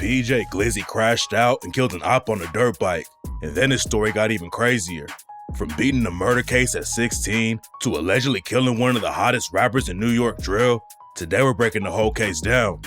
PJ Glizzy crashed out and killed an op on a dirt bike. And then his story got even crazier. From beating a murder case at 16 to allegedly killing one of the hottest rappers in New York drill, today we're breaking the whole case down.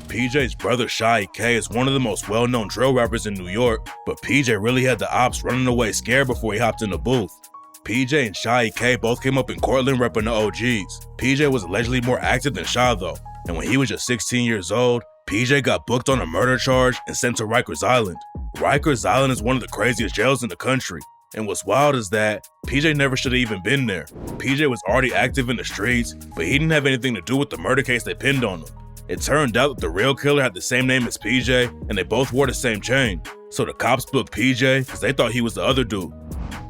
PJ's brother Sha EK is one of the most well-known drill rappers in New York, but PJ really had the ops running away scared before he hopped in the booth. PJ and Sha EK both came up in Cortland repping the OGs. PJ was allegedly more active than Sha though, and when he was just 16 years old, PJ got booked on a murder charge and sent to Rikers Island. Rikers Island is one of the craziest jails in the country, and what's wild is that PJ never should have even been there. PJ was already active in the streets, but he didn't have anything to do with the murder case they pinned on him. It turned out that the real killer had the same name as PJ, and they both wore the same chain. So the cops booked PJ because they thought he was the other dude.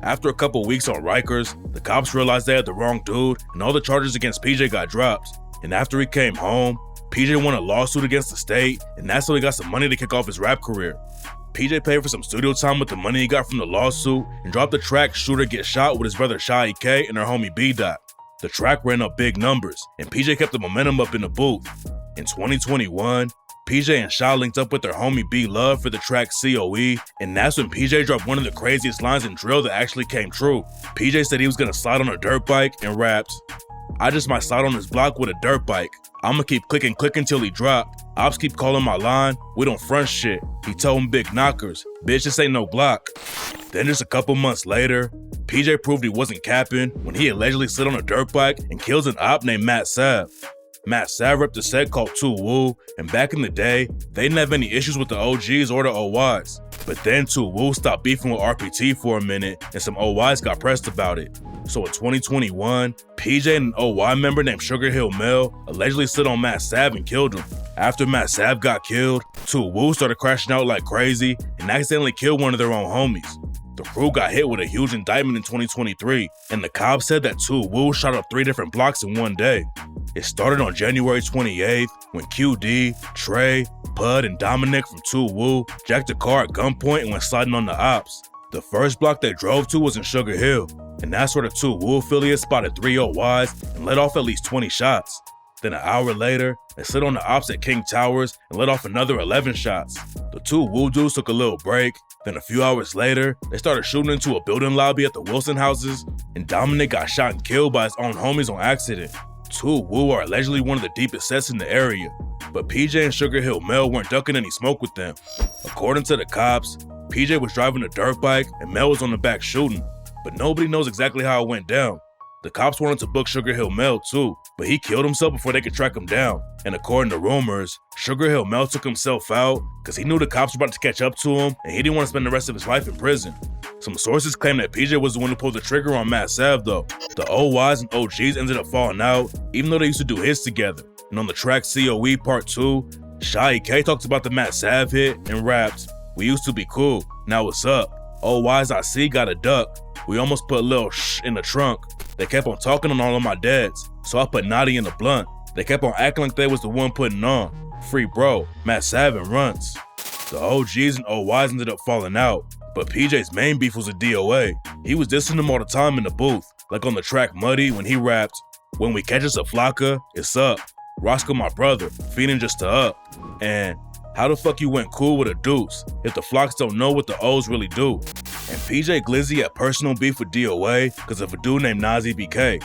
After a couple weeks on Rikers, the cops realized they had the wrong dude, and all the charges against PJ got dropped. And after he came home, PJ won a lawsuit against the state, and that's how he got some money to kick off his rap career. PJ paid for some studio time with the money he got from the lawsuit and dropped the track Shooter Get Shot with his brother Sha EK and their homie B. The track ran up big numbers, and PJ kept the momentum up in the booth. In 2021, PJ and Sha linked up with their homie B Love for the track COE, and that's when PJ dropped one of the craziest lines in drill that actually came true. PJ said he was gonna slide on a dirt bike and raps, "I just might slide on his block with a dirt bike. I'ma keep clicking till he drop. Ops keep calling my line, we don't front shit." He told him big knockers, "Bitch, this ain't no block." Then just a couple months later, PJ proved he wasn't capping when he allegedly slid on a dirt bike and kills an op named Matt Sav. Matt Sav repped a set called 2 Woo, and back in the day, they didn't have any issues with the OGs or the OYs. But then 2 Woo stopped beefing with RPT for a minute, and some OYs got pressed about it. So in 2021, PJ and an OY member named Sugar Hill Mel allegedly slid on Matt Sav and killed him. After Matt Sav got killed, 2 Woo started crashing out like crazy and accidentally killed one of their own homies. The crew got hit with a huge indictment in 2023, and the cops said that 2 Woo shot up 3 different blocks in one day. It started on January 28th when QD, Trey, Pud, and Dominic from 2 Woo jacked a car at gunpoint and went sliding on the ops. The first block they drove to was in Sugar Hill, and that's where the 2 Woo affiliates spotted 3 OYs and let off at least 20 shots. Then an hour later, they slid on the ops at King Towers and let off another 11 shots. The 2 Woo dudes took a little break, then a few hours later, they started shooting into a building lobby at the Wilson houses, and Dominic got shot and killed by his own homies on accident. 2 Woo are allegedly one of the deepest sets in the area, but PJ and Sugar Hill Mel weren't ducking any smoke with them. According to the cops, PJ was driving a dirt bike and Mel was on the back shooting, but nobody knows exactly how it went down. The cops wanted to book Sugar Hill Mel too, but he killed himself before they could track him down. And according to rumors, Sugar Hill Mel took himself out because he knew the cops were about to catch up to him and he didn't want to spend the rest of his life in prison. Some sources claim that PJ was the one who pulled the trigger on Matt Sav though. The OYs and OGs ended up falling out, even though they used to do hits together. And on the track COE Part 2, Sha EK talks about the Matt Sav hit and raps, "We used to be cool, now what's up? OYs I see got a duck. We almost put a little shh in the trunk. They kept on talking on all of my dads, so I put Naughty in the blunt. They kept on acting like they was the one putting on. Free bro, Matt Sav and runs." The OGs and OYs ended up falling out, but PJ's main beef was a DOA. He was dissing him all the time in the booth, like on the track Muddy when he rapped, "When we catch us a flocka, it's up. Roscoe my brother, feeding just to up." And "How the fuck you went cool with a deuce if the flocks don't know what the O's really do?" And PJ Glizzy had personal beef with DOA because of a dude named Nazi BK.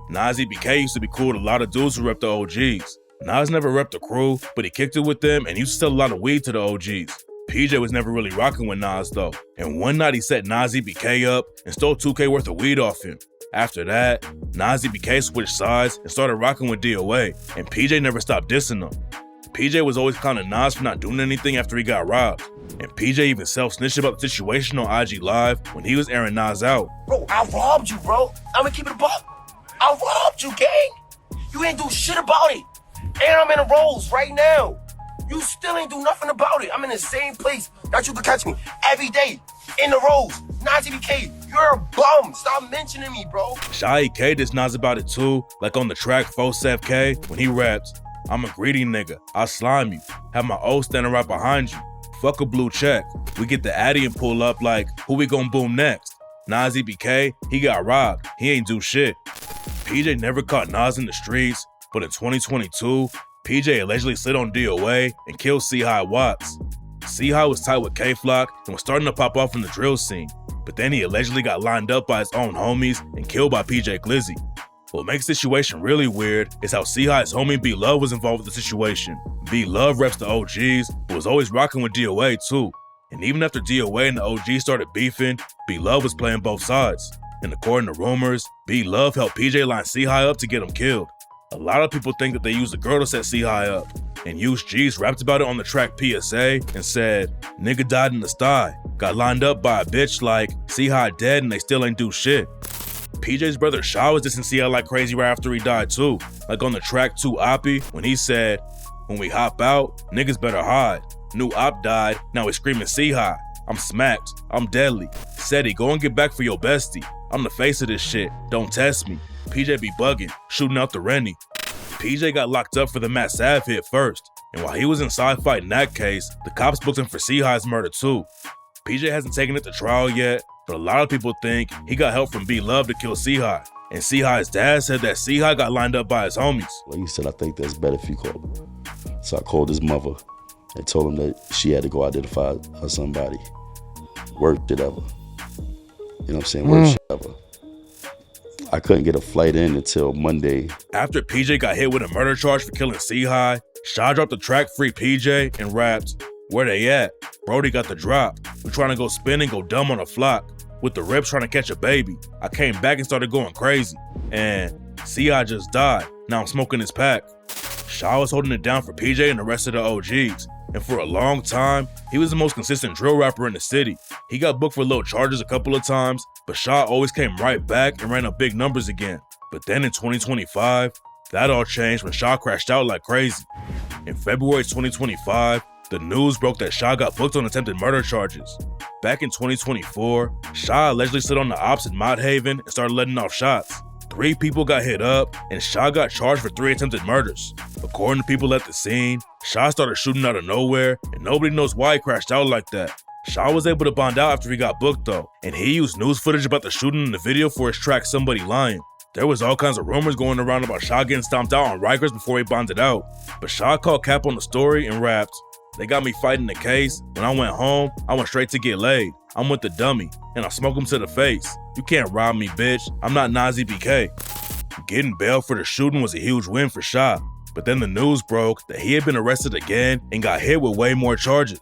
Nazi BK used to be cool with a lot of dudes who repped the OGs. Nas never repped the crew, but he kicked it with them and used to sell a lot of weed to the OGs. PJ was never really rocking with Nas though, and one night he set Nazi BK up and stole 2K worth of weed off him. After that, Nazi BK switched sides and started rocking with DOA, and PJ never stopped dissing him. PJ was always clowning Nas for not doing anything after he got robbed, and PJ even self-snitched about the situation on IG Live when he was airing Nas out. "Bro, I robbed you, bro. I'm gonna keep it a buck. I robbed you, gang. You ain't do shit about it. And I'm in a Rolls right now. You still ain't do nothing about it. I'm in the same place that you could catch me every day in the Rolls. Nazi BK, you're a bum. Stop mentioning me, bro." Sha EK dissed Nas about it too, like on the track 4SFK when he raps, "I'm a greedy nigga, I slime you, have my O standing right behind you. Fuck a blue check, we get the Addy and pull up like, who we gon' boom next? Nazi BK, he got robbed, he ain't do shit." PJ never caught Nas in the streets, but in 2022, PJ allegedly slid on DOA and killed Seigh Watts. Seigh was tight with K-Flock and was starting to pop off in the drill scene, but then he allegedly got lined up by his own homies and killed by PJ Glizzy. What makes the situation really weird is how Seigh's homie B-Love was involved with the situation. B-Love reps the OGs, but was always rocking with DOA too. And even after DOA and the OGs started beefing, B-Love was playing both sides. And according to rumors, B-Love helped PJ line Seigh up to get him killed. A lot of people think that they used a girl to set Seigh up, and Used G's rapped about it on the track PSA and said, "Nigga died in the sty, got lined up by a bitch like Seigh dead and they still ain't do shit." PJ's brother Sha was dissing Seigh like crazy right after he died too, like on the track 2 Oppie when he said, "When we hop out, niggas better hide. New Op died, now he's screaming Seigh. I'm smacked, I'm deadly. Seti, go and get back for your bestie. I'm the face of this shit, don't test me. PJ be bugging, shooting out the Rennie." PJ got locked up for the Matt Sav hit first, and while he was inside fighting that case, the cops booked him for Seigh's murder too. PJ hasn't taken it to trial yet, but a lot of people think he got help from B-Love to kill Seigh. And Seigh's dad said that Seigh got lined up by his homies. Like he said, "I think that's better if you call him." So I called his mother and told him that she had to go identify her somebody. Work shit ever. You know what I'm saying? Work shit ever. I couldn't get a flight in until Monday. After PJ got hit with a murder charge for killing Seigh, Sha dropped the track Free PJ and rapped, "Where they at? Brody got the drop. We trying to go spin and go dumb on a flock. With the Rips trying to catch a baby. I came back and started going crazy. And Seigh just died. Now I'm smoking his pack." Sha was holding it down for PJ and the rest of the OGs. And for a long time, he was the most consistent drill rapper in the city. He got booked for little charges a couple of times, but Sha always came right back and ran up big numbers again. But then in 2025, that all changed when Sha crashed out like crazy. In February 2025, the news broke that Sha got booked on attempted murder charges. Back in 2024, Sha allegedly slid on the ops in Mott Haven and started letting off shots. 3 people got hit up, and Sha got charged for 3 attempted murders. According to people at the scene, Sha started shooting out of nowhere, and nobody knows why he crashed out like that. Sha was able to bond out after he got booked though, and he used news footage about the shooting in the video for his track Somebody Lying. There was all kinds of rumors going around about Sha getting stomped out on Rikers before he bonded out, but Sha called cap on the story and rapped, "They got me fighting the case. When I went home, I went straight to get laid. I'm with the dummy, and I smoke him to the face. You can't rob me, bitch. I'm not Nazi BK." Getting bail for the shooting was a huge win for Sha, but then the news broke that he had been arrested again and got hit with way more charges.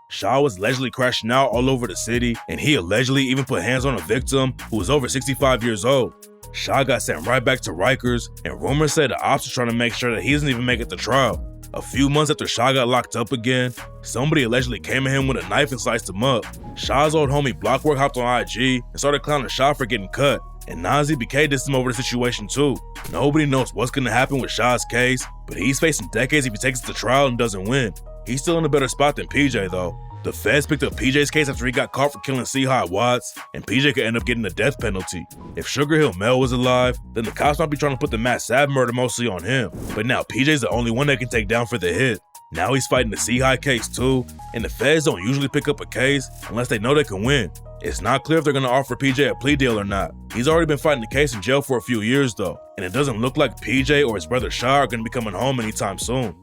Sha was allegedly crashing out all over the city, and he allegedly even put hands on a victim who was over 65 years old. Sha got sent right back to Rikers, and rumors said the ops were trying to make sure that he doesn't even make it to trial. A few months after Sha got locked up again, somebody allegedly came at him with a knife and sliced him up. Sha's old homie Blockwork hopped on IG and started clowning Sha for getting cut, and Nazi BK dissed him over the situation too. Nobody knows what's gonna happen with Sha's case, but he's facing decades if he takes it to trial and doesn't win. He's still in a better spot than PJ though. The feds picked up PJ's case after he got caught for killing Seigh Watts, and PJ could end up getting the death penalty. If Sugar Hill Mel was alive, then the cops might be trying to put the Matt Sav murder mostly on him. But now PJ's the only one they can take down for the hit. Now he's fighting the Seigh case too, and the feds don't usually pick up a case unless they know they can win. It's not clear if they're gonna offer PJ a plea deal or not. He's already been fighting the case in jail for a few years though, and it doesn't look like PJ or his brother Sha are gonna be coming home anytime soon.